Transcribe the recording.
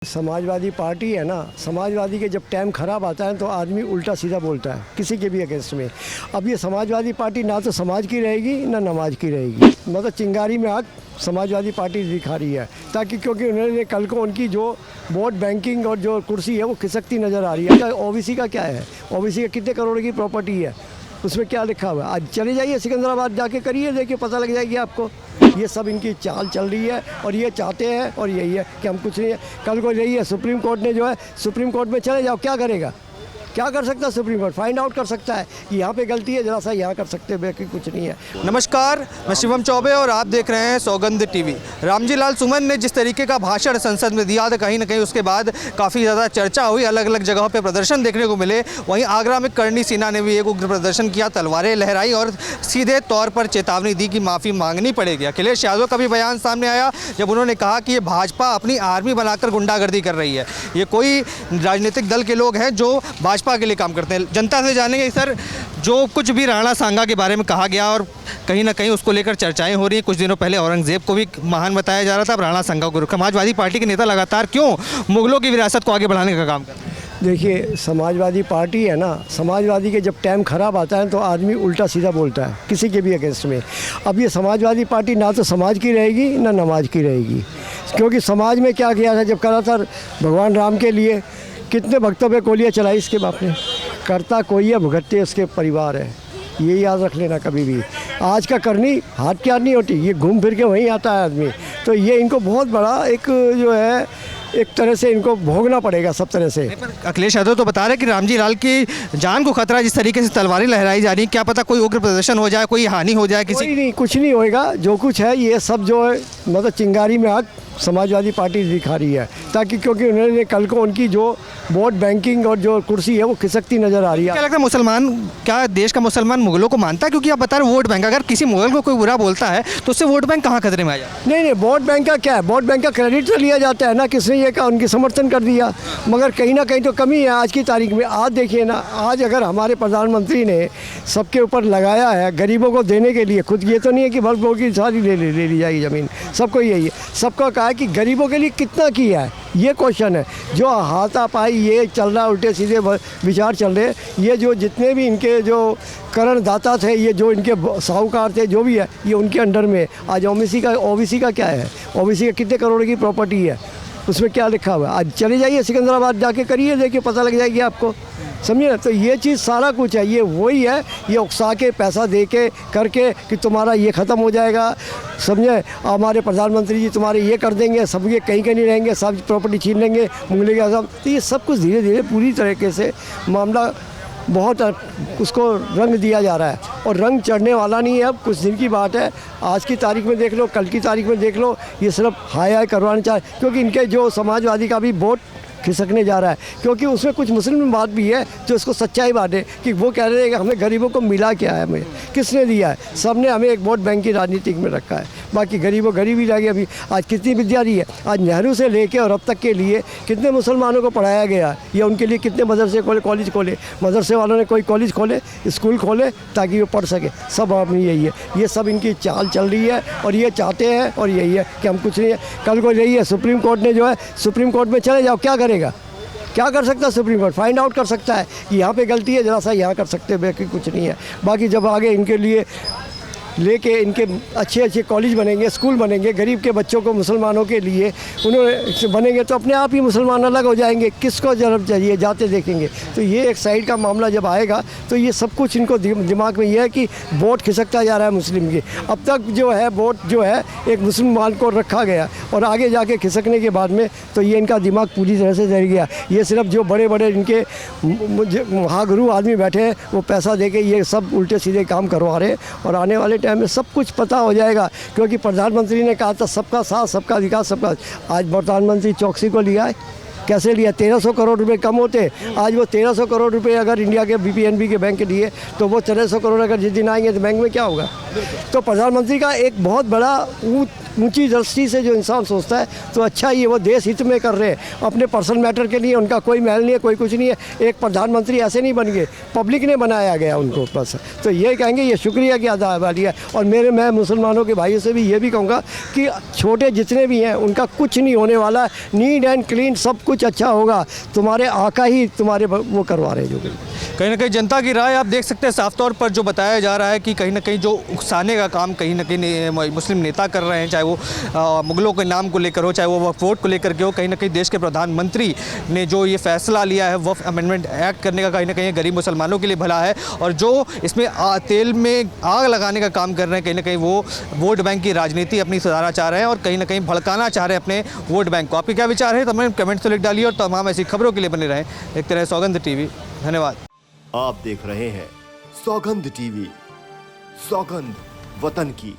Samajwadi party है ना, समाजवादी के जब टाइम ख़राब आता है तो आदमी उल्टा सीधा बोलता है किसी के भी अगेंस्ट में। अब ये समाजवादी पार्टी ना तो समाज की रहेगी ना नमाज की रहेगी, मतलब चिंगारी में आग समाजवादी पार्टी दिखा रही है, ताकि क्योंकि उन्होंने कल को उनकी जो वोट बैंकिंग और जो कुर्सी है वो खिसकती नज़र आ रही है। ओबीसी का क्या है, ओबीसी का कितने करोड़ की प्रॉपर्टी है, उसमें क्या लिखा हुआ है। आज चले जाइए सिकंदराबाद जाके करिए, देखिए पता लग जाएगी आपको। ये सब इनकी चाल चल रही है और ये चाहते हैं और यही है कि हम कुछ नहीं है। कल को यही है, सुप्रीम कोर्ट ने जो है, सुप्रीम कोर्ट में चले जाओ, क्या करेगा, क्या कर सकता है सुप्रीम कोर्ट? फाइंड आउट कर सकता है कि यहाँ पे गलती है, जरा सा यहाँ कर सकते हैं, बाकी कुछ नहीं है। नमस्कार, मैं शिवम चौबे और आप देख रहे हैं सौगंध टीवी। रामजी लाल सुमन ने जिस तरीके का भाषण संसद में दिया था, कहीं ना कहीं उसके बाद काफ़ी ज़्यादा चर्चा हुई, अलग अलग जगहों पे प्रदर्शन देखने को मिले। वहीं आगरा में करणी सेना ने भी एक उग्र प्रदर्शन किया, तलवारें लहराई और सीधे तौर पर चेतावनी दी कि माफ़ी मांगनी पड़ेगी। अखिलेश यादव का भी बयान सामने आया जब उन्होंने कहा कि ये भाजपा अपनी आर्मी बनाकर गुंडागर्दी कर रही है। ये कोई राजनीतिक दल के लोग हैं जो भाजपा के लिए काम करते हैं। जनता से जानेंगे सर, जो कुछ भी राणा सांगा के बारे में कहा गया और कहीं ना कहीं उसको लेकर चर्चाएं हो रही हैं। कुछ दिनों पहले औरंगजेब को भी महान बताया जा रहा था, अब राणा सांगा को। समाजवादी पार्टी के नेता लगातार क्यों मुगलों की विरासत को आगे बढ़ाने का काम कर रहे हैं? देखिए, समाजवादी पार्टी है ना, समाजवादी के जब टाइम ख़राब आता है तो आदमी उल्टा सीधा बोलता है किसी के भी अगेंस्ट में। अब ये समाजवादी पार्टी ना तो समाज की रहेगी ना नमाज की रहेगी, क्योंकि समाज में क्या किया था, जब करा था भगवान राम के लिए कितने भक्तों पे गोलियाँ चलाई इसके बाप ने। करता कोई है, भुगतते उसके परिवार है, ये याद रख लेना कभी भी। आज का करनी हाथ की याद नहीं होती, ये घूम फिर के वहीं आता है आदमी। तो ये इनको बहुत बड़ा एक जो है, एक तरह से इनको भोगना पड़ेगा सब तरह से। अखिलेश यादव तो बता रहे कि रामजी लाल की जान को खतरा, जिस तरीके से तलवारें लहराई जा रही हैं, क्या पता कोई उग्र प्रदर्शन हो जाए, कोई हानि हो जाए किसी। नहीं, कुछ नहीं होएगा। जो कुछ है ये सब जो है, मतलब चिंगारी में आग समाजवादी पार्टी दिखा रही है, ताकि क्योंकि उन्होंने कल को उनकी जो वोट बैंकिंग और जो कुर्सी है वो खिसकती नज़र आ रही है। क्या लगता है मुसलमान, क्या देश का मुसलमान मुगलों को मानता है? क्योंकि आप बता रहे वोट बैंक, अगर किसी मुगल को कोई बुरा बोलता है तो उससे वोट बैंक कहाँ खतरे में आ जाए? नहीं, वोट बैंक का क्या है, वोट बैंक का क्रेडिट तो लिया जाता है ना, किसने ये कहा उनकी समर्थन कर दिया, मगर कहीं ना कहीं तो कमी है आज की तारीख में। आज देखिए ना, आज अगर हमारे प्रधानमंत्री ने सबके ऊपर लगाया है गरीबों को देने के लिए, खुद ये तो नहीं है कि भर की सारी ले ली जाएगी ज़मीन, सबको यही है। सबको कहा है कि गरीबों के लिए कितना किया है, ये क्वेश्चन है। जो हाथापाई ये चल रहा, उल्टे सीधे विचार चल रहे, ये जो जितने भी इनके जो करणदाता थे, ये जो इनके साहूकार थे, जो भी है, ये उनके अंडर में। आज ओबीसी का क्या है, ओबीसी का कितने करोड़ की प्रॉपर्टी है, उसमें क्या लिखा हुआ है। आज चले जाइए सिकंदराबाद जाके करिए, देखिए पता लग जाएगी आपको, समझिए ना। तो ये चीज़ सारा कुछ है, ये वही है, ये उकसा के पैसा दे के करके कि तुम्हारा ये ख़त्म हो जाएगा, समझे, हमारे प्रधानमंत्री जी तुम्हारे ये कर देंगे, सब ये कहीं नहीं रहेंगे, सब प्रॉपर्टी छीन लेंगे, मुंगलेगा सब। तो ये सब कुछ धीरे धीरे पूरी तरीके से मामला बहुत उसको रंग दिया जा रहा है, और रंग चढ़ने वाला नहीं है। अब कुछ दिन की बात है, आज की तारीख में देख लो, कल की तारीख में देख लो, ये सिर्फ हाय करवाना चाहे, क्योंकि इनके जो समाजवादी का भी वोट खिसकने जा रहा है। क्योंकि उसमें कुछ मुस्लिम बात भी है जो इसको सच्चाई बात है, कि वो कह रहे हैं कि हमें गरीबों को मिला क्या है, हमें किसने दिया है, सबने हमें एक वोट बैंक की राजनीति में रखा है, बाकी गरीबों गरीब ही रह गए। अभी आज कितनी विद्या दी है, आज नेहरू से लेके और अब तक के लिए कितने मुसलमानों को पढ़ाया गया, या उनके लिए कितने मदरसे खोले, कॉलेज खोले, मदरसे वालों ने कोई कॉलेज खोले, स्कूल खोले, ताकि वो पढ़ सके। सब अपनी यही है, ये सब इनकी चाल चल रही है और ये चाहते हैं और यही है कि हम कुछ नहीं है। कल को यही है, सुप्रीम कोर्ट ने जो है, सुप्रीम कोर्ट में चले जाओ, क्या करेगा, क्या कर सकता है सुप्रीम कोर्ट? फाइंड आउट कर सकता है कि यहाँ पे गलती है, जरा सा यहाँ कर सकते हैं, बाकी कुछ नहीं है। बाकी जब आगे इनके लिए लेके इनके अच्छे अच्छे कॉलेज बनेंगे, स्कूल बनेंगे, गरीब के बच्चों को, मुसलमानों के लिए उन्होंने बनेंगे, तो अपने आप ही मुसलमान अलग हो जाएंगे। किसको जरूरत चाहिए, जाते देखेंगे। तो ये एक साइड का मामला जब आएगा तो ये सब कुछ इनको दिमाग में ये है कि वोट खिसकता जा रहा है मुस्लिम की। अब तक जो है वोट जो है एक मुसलमान को रखा गया, और आगे जाके खिसकने के बाद में तो ये इनका दिमाग पूरी तरह से जल गया। ये सिर्फ जो बड़े बड़े इनके महागुरु आदमी बैठे हैं, वो पैसा दे के ये सब उल्टे सीधे काम करवा रहे हैं, और आने वाले टाइम में सब कुछ पता हो जाएगा। क्योंकि प्रधानमंत्री ने कहा था सबका साथ, सबका विकास, सबका। आज प्रधानमंत्री चौकसी को लिया है, कैसे लिया? 1300 करोड़ रुपए कम होते, आज वो 1300 करोड़ रुपए अगर इंडिया के बीपीएनबी के बैंक के लिए, तो वो 1300 करोड़ अगर जिस दिन आएंगे तो बैंक में क्या होगा? तो प्रधानमंत्री का एक बहुत बड़ा ऊंची दृष्टि से जो इंसान सोचता है तो अच्छा ही है, वो देश हित में कर रहे हैं, अपने पर्सनल मैटर के लिए उनका कोई महल नहीं है, कोई कुछ नहीं है। एक प्रधानमंत्री ऐसे नहीं बन गए, पब्लिक ने बनाया गया उनको बस। तो ये कहेंगे ये शुक्रिया की अदा वाली है। और मैं मुसलमानों के भाइयों से भी ये भी कहूँगा कि छोटे जितने भी हैं उनका कुछ नहीं होने वाला, नीट एंड क्लीन सब कुछ अच्छा होगा। तुम्हारे आका ही तुम्हारे वो करवा रहे हैं जो भी। कहीं ना कहीं जनता की राय आप देख सकते हैं साफ तौर पर जो बताया जा रहा है कि कहीं ना कहीं जो उकसाने का काम कहीं ना कहीं मुस्लिम नेता कर रहे हैं, चाहे वो मुगलों के नाम को लेकर हो, चाहे वो वक्फ बोर्ड को लेकर के हो। कहीं ना कहीं देश के प्रधानमंत्री ने जो ये फैसला लिया है वक्फ अमेंडमेंट एक्ट करने का, कहीं ना कहीं गरीब मुसलमानों के लिए भला है। और जो इसमें तेल में आग लगाने का काम कर रहे हैं, कहीं ना कहीं वो वोट बैंक की राजनीति अपनी सुधारना चाह रहे हैं और कहीं ना कहीं भड़काना चाह रहे हैं अपने वोट बैंक को। आपके क्या विचार है तमाम कमेंट्स तो लिख डालिए और तमाम ऐसी खबरों के लिए बने रहें। देखते रहे सौगंध टीवी। धन्यवाद। आप देख रहे हैं सौगंध टीवी, सौगंध वतन की।